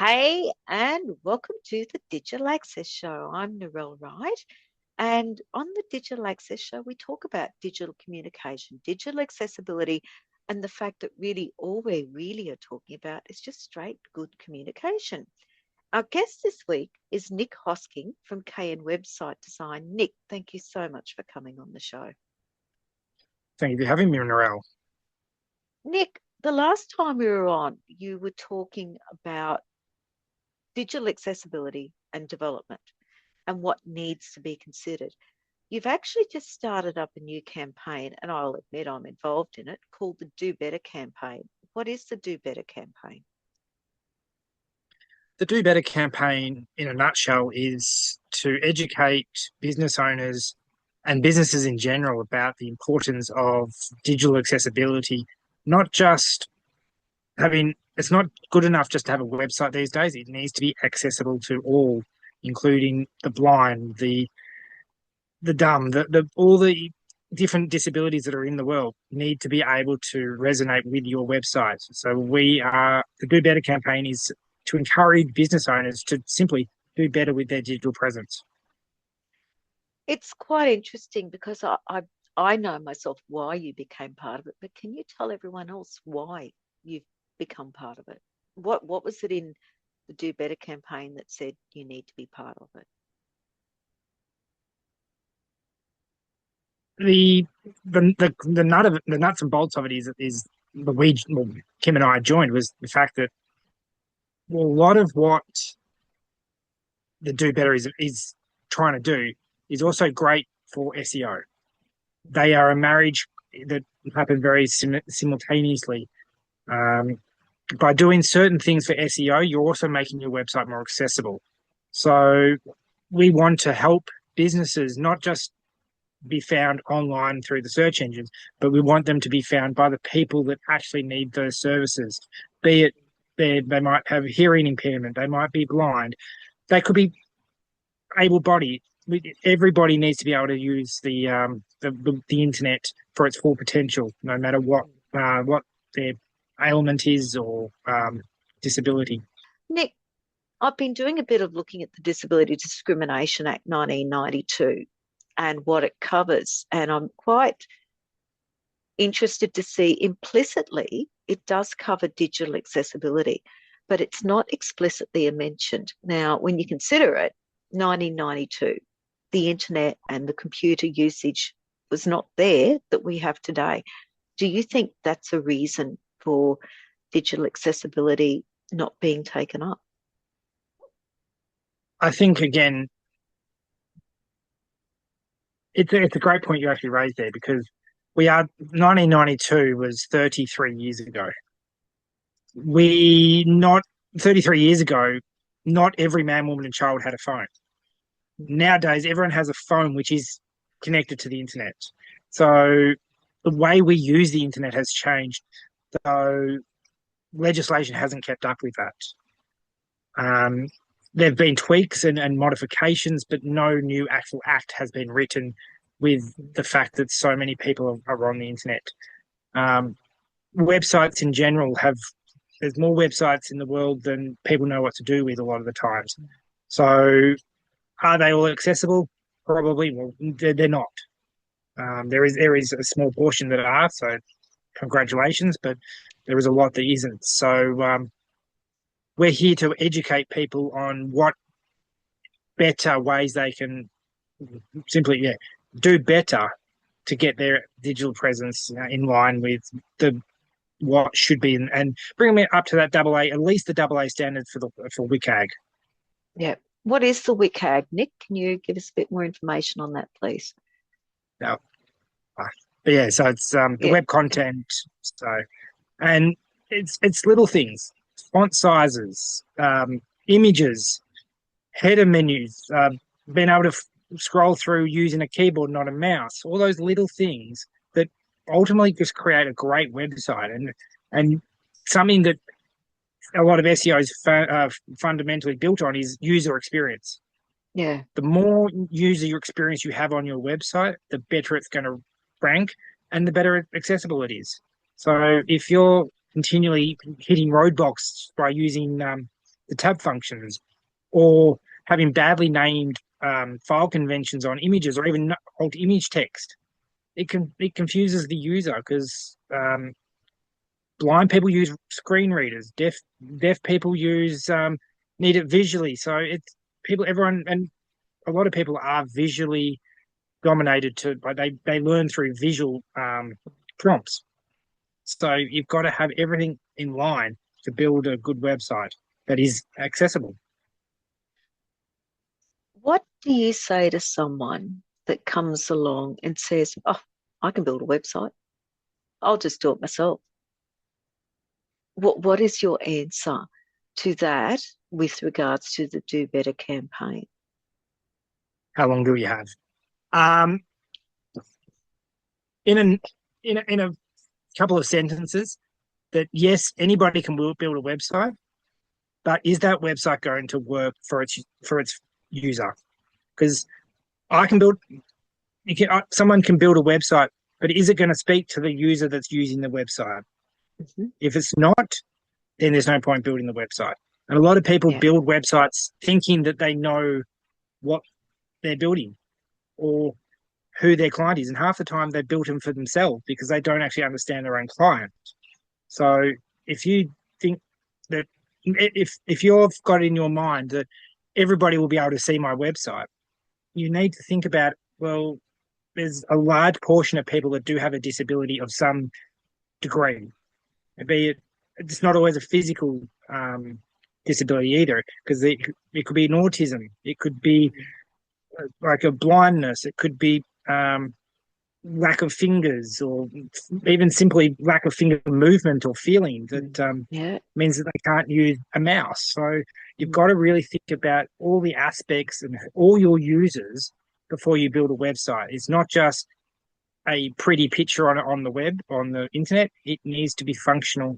Hey, and welcome to the Digital Access Show. I'm Narelle Wright, and on the Digital Access Show, we talk about digital communication, digital accessibility, and the fact that really all we really are talking about is just straight good communication. Our guest this week is Nick Hosking from KN Website Design. Nick, thank you so much for coming on the show. Thank you for having me, Narelle. Nick, the last time we were on, you were talking about digital accessibility and development and what needs to be considered. You've actually just started up a new campaign, and I'll admit I'm involved in it, called the Do Better campaign. What is the Do Better campaign? The Do Better campaign, in a nutshell, is to educate business owners and businesses in general about the importance of digital accessibility, not just it's not good enough just to have a website these days. It needs to be accessible to all, including the blind, the dumb, all the different disabilities that are in the world need to be able to resonate with your website. So the Do Better campaign is to encourage business owners to simply do better with their digital presence. It's quite interesting because I know myself why you became part of it, but can you tell everyone else why you've become part of it? What was it in the Do Better campaign that said you need to be part of it? The nuts and bolts of it is Kim and I joined was the fact that a lot of what the Do Better is trying to do is also great for SEO. They are a marriage that happen very simultaneously. Um, by doing certain things for SEO, you're also making your website more accessible. So we want to help businesses not just be found online through the search engines, but we want them to be found by the people that actually need those services. Be it they might have hearing impairment, they might be blind, they could be able-bodied. Everybody needs to be able to use the internet for its full potential, no matter what their ailment is or disability. Nick, I've been doing a bit of looking at the Disability Discrimination Act 1992 and what it covers, and I'm quite interested to see implicitly it does cover digital accessibility, but it's not explicitly mentioned. Now, when you consider it, 1992, the internet and the computer usage was not there that we have today. Do you think that's a reason for digital accessibility not being taken up? I think again, it's a great point you actually raised there because 1992 was 33 years ago. We not 33 years ago, not every man, woman, and child had a phone. Nowadays, everyone has a phone which is connected to the internet. So the way we use the internet has changed, though legislation hasn't kept up with that. There have been tweaks and modifications, but no new actual act has been written with the fact that so many people are on the internet. Um, Websites in general there's more websites in the world than people know what to do with a lot of the times. So are they all accessible? Probably. Well, they're not. There is a small portion that are, so congratulations, but there is a lot that isn't. So we're here to educate people on what better ways they can simply do better to get their digital presence in line with the what should be and bring them up to that double A, at least the double A standard for WCAG. Yeah. What is the WCAG, Nick? Can you give us a bit more information on that, please? Now, but yeah, so it's the Yeah. web content. So, and it's little things, font sizes, images, header menus, being able to scroll through using a keyboard, not a mouse. All those little things that ultimately just create a great website and something that a lot of SEO is fundamentally built on is user experience. Yeah. The more user experience you have on your website, the better it's going to rank and the better accessible it is. So if you're continually hitting roadblocks by using the tab functions, or having badly named file conventions on images, or even alt image text. It confuses the user because blind people use screen readers, deaf people use need it visually. So it's people, everyone, and a lot of people are visually dominated to, like they learn through visual prompts. So you've got to have everything in line to build a good website that is accessible. What do you say to someone that comes along and says, "Oh, I can build a website. I'll just do it myself." What is your answer to that with regards to the Do Better campaign? How long do you have? Um, in an in a couple of sentences, that yes, anybody can build a website, but is that website going to work for its user? Because I can build, someone can build a website, but is it going to speak to the user that's using the website? Mm-hmm. If it's not, then there's no point building the website. And a lot of people Yeah, build websites thinking that they know what they're building or who their client is. And half the time they built them for themselves because they don't actually understand their own client. So if you think that if you've got in your mind that everybody will be able to see my website, you need to think about, well, there's a large portion of people that do have a disability of some degree, be it it's not always a physical disability either, because it could be an autism, it could be like a blindness, it could be lack of fingers, or even simply lack of finger movement or feeling that yeah, means that they can't use a mouse. So you've mm, got to really think about all the aspects and all your users before you build a website. It's not just a pretty picture on the web, on the internet. It needs to be functional.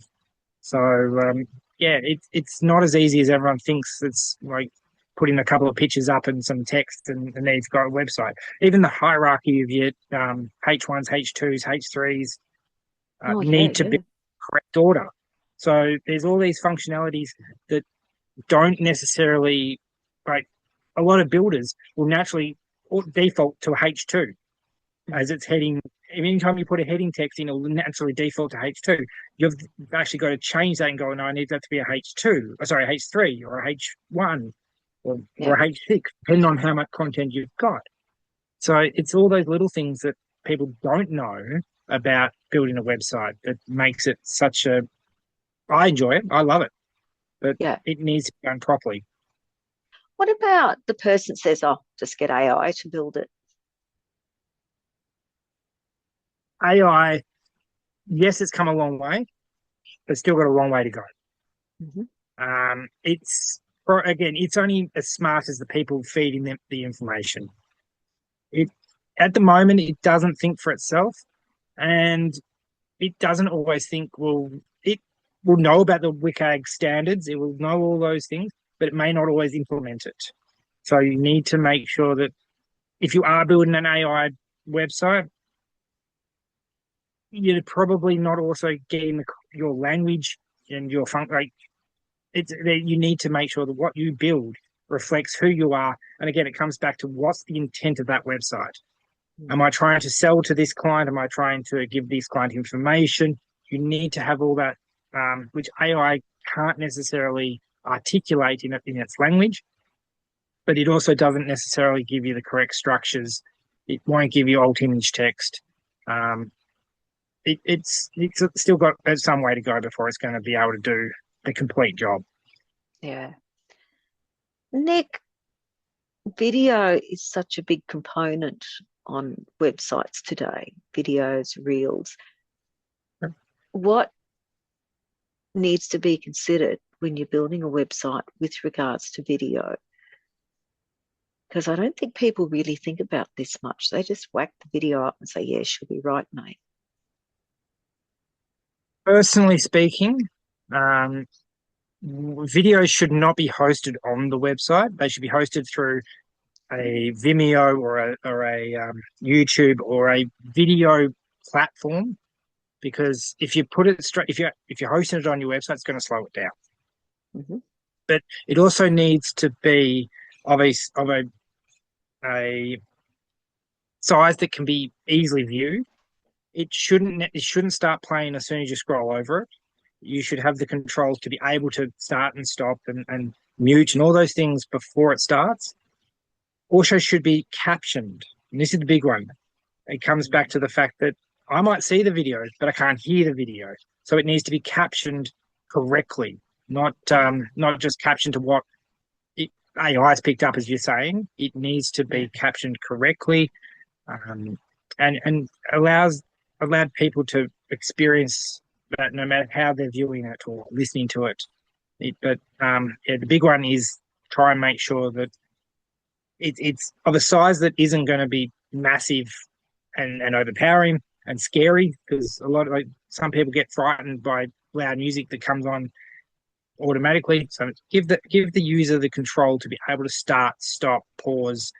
So yeah, it's not as easy as everyone thinks. It's like putting a couple of pictures up and some text, and then you've got a website. Even the hierarchy of your H1s, H2s, H3s oh yeah, need to be yeah, correct order. So there's all these functionalities that don't necessarily, like, a lot of builders will naturally default to H2 mm, as it's heading. Anytime you put a heading text in, it'll naturally default to H2. You've actually got to change that and go, no, I need that to be a H2, sorry, H3 or a H1 yeah. or a H6, depending on how much content you've got. So it's all those little things that people don't know about building a website that makes it such a. I enjoy it. I love it, but Yeah. it needs to be done properly. What about the person that says, "Oh, just get AI to build it"? AI, yes, it's come a long way, but still got a long way to go. Mm-hmm. It's again, it's only as smart as the people feeding them the information. It At the moment, it doesn't think for itself, and it doesn't always think. Well, it will know about the WCAG standards. It will know all those things, but it may not always implement it. So you need to make sure that if you are building an AI website, you're probably not also getting your language and your fun. Like, it's you need to make sure that what you build reflects who you are. And again, it comes back to what's the intent of that website. Am I trying to sell to this client? Am I trying to give this client information? You need to have all that, which AI can't necessarily articulate in its language, but it also doesn't necessarily give you the correct structures. It won't give you alt image text. Um, it's still got some way to go before it's going to be able to do the complete job. Yeah. Nick, video is such a big component on websites today, videos, reels. What needs to be considered when you're building a website with regards to video? Because I don't think people really think about this much. They just whack the video up and say, "Yeah, she'll be right, mate." Personally speaking, um, videos should not be hosted on the website. They should be hosted through a Vimeo or a YouTube or a video platform. Because if you put it straight, if you're hosting it on your website, it's going to slow it down. Mm-hmm. but it also needs to be of a size that can be easily viewed. It shouldn't start playing as soon as you scroll over it. You should have the controls to be able to start and stop and mute and all those things before it starts. Also should be captioned. And this is the big one. It comes back to the fact that I might see the video, but I can't hear the video. So it needs to be captioned correctly, not just captioned to what AI has picked up, as you're saying. It needs to Yeah. be captioned correctly, um, and allowed people to experience that no matter how they're viewing it or listening to it. But the big one is try and make sure that it's of a size that isn't going to be massive and overpowering and scary, because some people get frightened by loud music that comes on automatically. So give the user the control to be able to start, stop, pause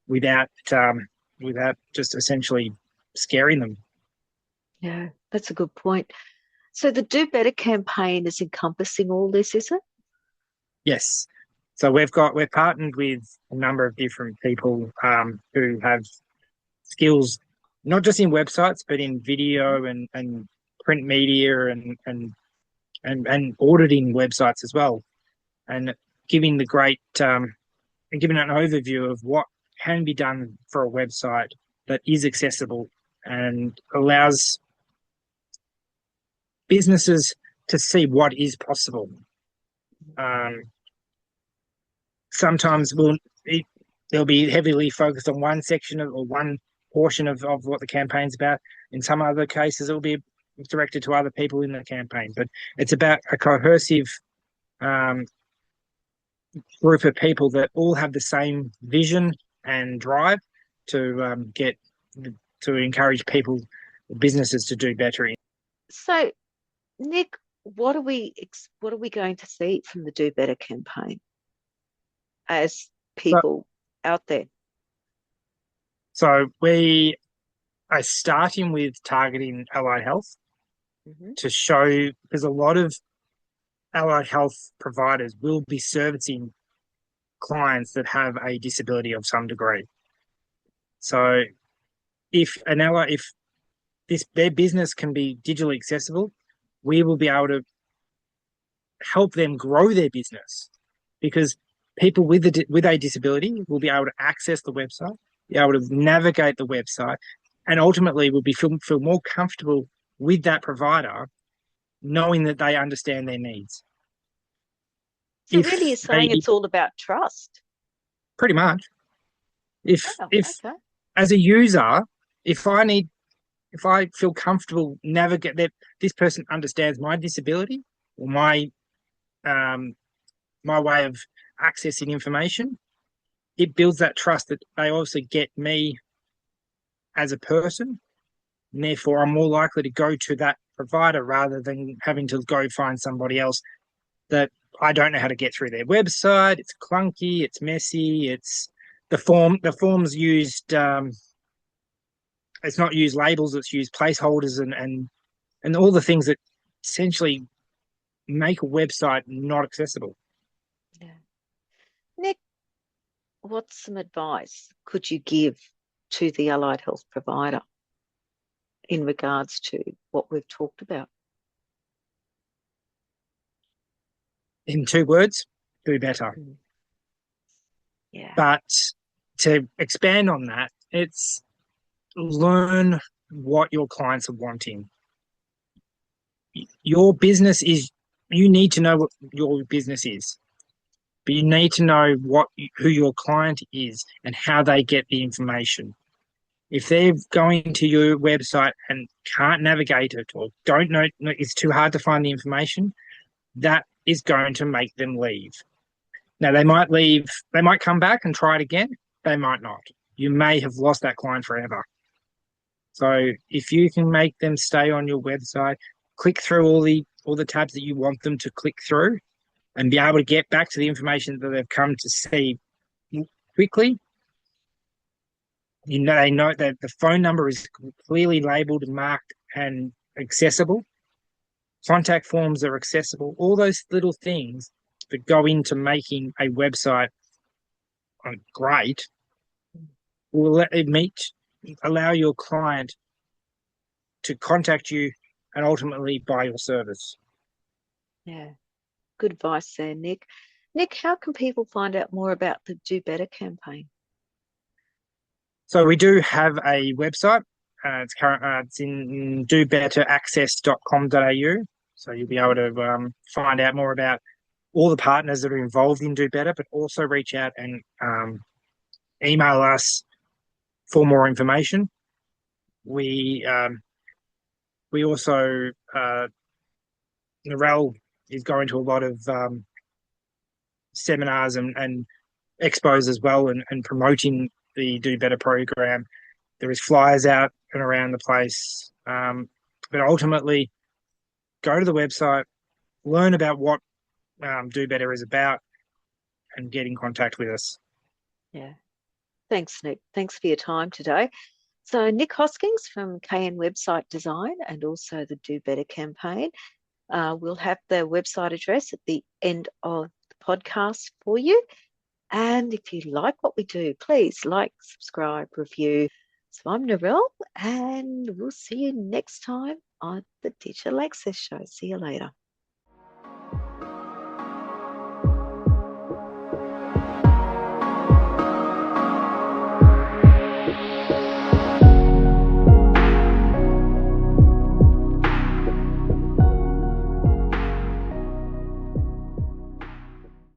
without just essentially scaring them. Yeah, that's a good point. So the Do Better campaign is encompassing all this, is it? Yes. So we're partnered with a number of different people who have skills, not just in websites, but in video and print media and auditing websites as well, and giving the great and giving an overview of what can be done for a website that is accessible and allows businesses to see what is possible. Um, Sometimes they'll be heavily focused on one section or one portion of what the campaign's about. In some other cases, it will be directed to other people in the campaign. But it's about a cohesive um, group of people that all have the same vision and drive to get to encourage people, businesses to do better. So, Nick, what are we going to see from the Do Better campaign as So, people out there? so we are starting with targeting allied health Mm-hmm. to show, because a lot of allied health providers will be servicing clients that have a disability of some degree. So if their business can be digitally accessible, we will be able to help them grow their business, because people with a disability will be able to access the website, be able to navigate the website, and ultimately will feel more comfortable with that provider, knowing that they understand their needs. So, really, you're If saying they it's all about trust. Pretty much, Oh, if okay. as a user, if I need if I feel comfortable navigate that this person understands my disability or um, my way of accessing information, it builds that trust that they also get me as a person, and therefore I'm more likely to go to that provider rather than having to go find somebody else that I don't know how to get through their website. It's clunky, it's messy, it's the form's used it's not used labels, it's used placeholders and all the things that essentially make a website not accessible. Yeah. Nick, what's some advice could you give to the allied health provider in regards to what we've talked about? In 2 words, do better. Mm. Yeah. But to expand on that, it's learn what your clients are wanting. Your business is, you need to know what your business is, but you need to know who your client is and how they get the information. If they're going to your website and can't navigate it or don't know, it's too hard to find the information, that is going to make them leave. Now, they might leave, they might come back and try it again. They might not. You may have lost that client forever. So if you can make them stay on your website, click through all the tabs that you want them to click through and be able to get back to the information that they've come to see quickly. They know that the phone number is clearly labeled, marked, and accessible. Contact forms are accessible. All those little things that go into making a website great will let it meet, allow your client to contact you and ultimately buy your service. Yeah. Good advice there, Nick. Nick, how can people find out more about the Do Better campaign? So we do have a website. It's in dobetteraccess.com.au. So you'll be able to find out more about all the partners that are involved in Do Better, but also reach out and email us for more information. We we also Narelle is going to a lot of seminars and expos as well, and promoting the Do Better program. There is flyers out and around the place, but ultimately, go to the website, learn about what Do Better is about, and get in contact with us. Yeah. Thanks, Nick. Thanks for your time today. So, Nick Hoskings from KN Website Design and also the Do Better campaign. We'll have the website address at the end of the podcast for you. And if you like what we do, please like, subscribe, review. So I'm Narelle, and we'll see you next time on the Digital Access Show. See you later.